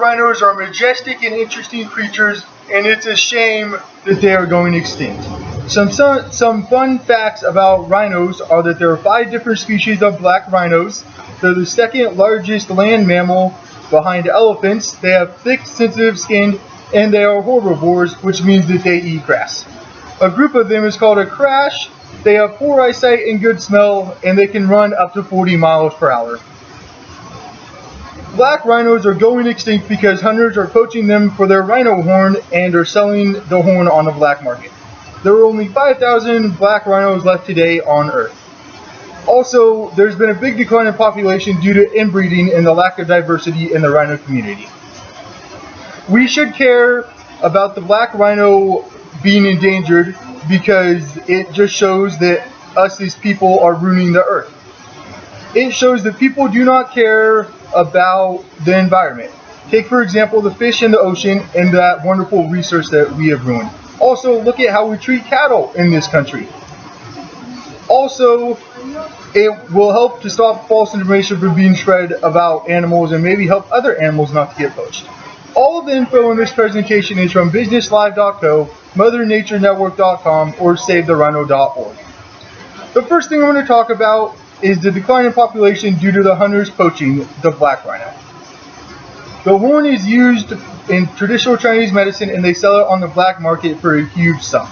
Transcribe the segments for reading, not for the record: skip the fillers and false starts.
rhinos are majestic and interesting creatures, and it's a shame that they are going extinct. Some fun facts about rhinos are that there are 5 different species of black rhinos. They're the second largest land mammal behind elephants. They have thick, sensitive skin, and they are herbivores, which means that they eat grass. A group of them is called a crash. They have poor eyesight and good smell, and they can run up to 40 miles per hour. Black rhinos are going extinct because hunters are poaching them for their rhino horn and are selling the horn on the black market. There are only 5,000 black rhinos left today on Earth. Also, there's been a big decline in population due to inbreeding and the lack of diversity in the rhino community. We should care about the black rhino being endangered because it just shows that us as people are ruining the Earth. It shows that people do not care about the environment. Take for example the fish in the ocean and that wonderful resource that we have ruined. Also, look at how we treat cattle in this country. Also, it will help to stop false information from being spread about animals and maybe help other animals not to get poached. All of the info in this presentation is from businesslive.co, mothernaturenetwork.com, or savetherhino.org. The first thing I'm going to talk about is the decline in population due to the hunters poaching the black rhino. The horn is used in traditional Chinese medicine and they sell it on the black market for a huge sum.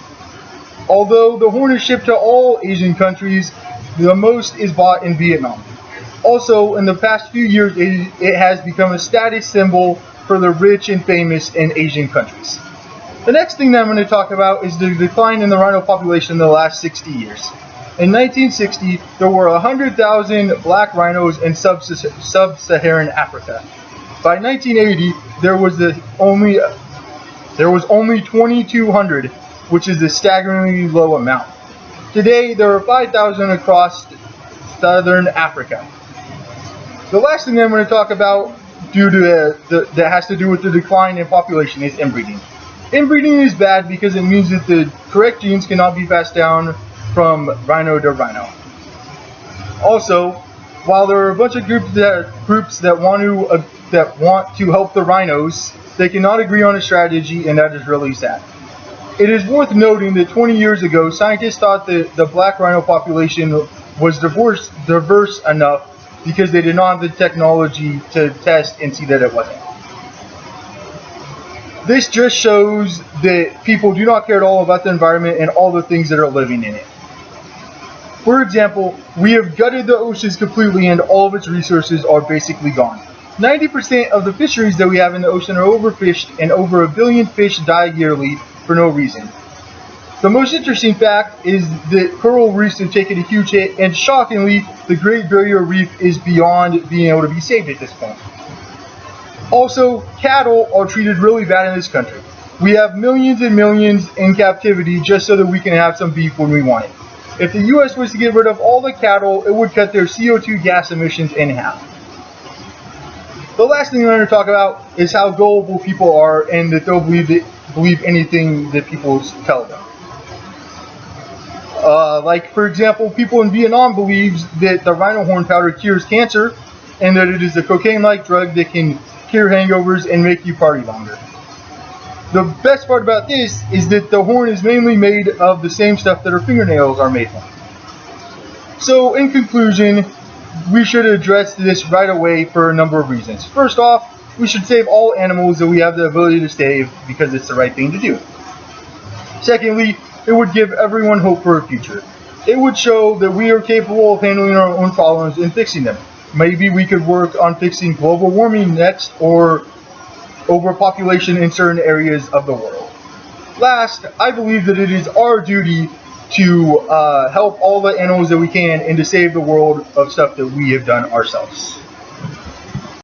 Although the horn is shipped to all Asian countries, the most is bought in Vietnam. Also, in the past few years, it has become a status symbol for the rich and famous in Asian countries. The next thing that I'm going to talk about is the decline in the rhino population in the last 60 years. In 1960, there were 100,000 black rhinos in sub-Saharan Africa. By 1980, there was only 2,200, which is a staggeringly low amount. Today, there are 5,000 across southern Africa. The last thing that I'm going to talk about that has to do with the decline in population is inbreeding. Inbreeding is bad because it means that the correct genes cannot be passed down from rhino to rhino. Also, while there are a bunch of groups that want to help the rhinos, they cannot agree on a strategy, and that is really sad. It is worth noting that 20 years ago, scientists thought that the black rhino population was diverse enough because they did not have the technology to test and see that it wasn't. This just shows that people do not care at all about the environment and all the things that are living in it. For example, we have gutted the oceans completely and all of its resources are basically gone. 90% of the fisheries that we have in the ocean are overfished and over 1 billion fish die yearly for no reason. The most interesting fact is that coral reefs have taken a huge hit, and shockingly, the Great Barrier Reef is beyond being able to be saved at this point. Also, cattle are treated really bad in this country. We have millions and millions in captivity just so that we can have some beef when we want it. If the US was to get rid of all the cattle, it would cut their CO2 gas emissions in half. The last thing I'm going to talk about is how gullible people are and that they'll believe anything that people tell them. Like, for example, people in Vietnam believe that the rhino horn powder cures cancer and that it is a cocaine-like drug that can cure hangovers and make you party longer. The best part about this is that the horn is mainly made of the same stuff that our fingernails are made from. So, in conclusion, we should address this right away for a number of reasons. First off, we should save all animals that we have the ability to save because it's the right thing to do. Secondly, it would give everyone hope for a future. It would show that we are capable of handling our own problems and fixing them. Maybe we could work on fixing global warming next, or overpopulation in certain areas of the world. Last, I believe that it is our duty to help all the animals that we can and to save the world of stuff that we have done ourselves.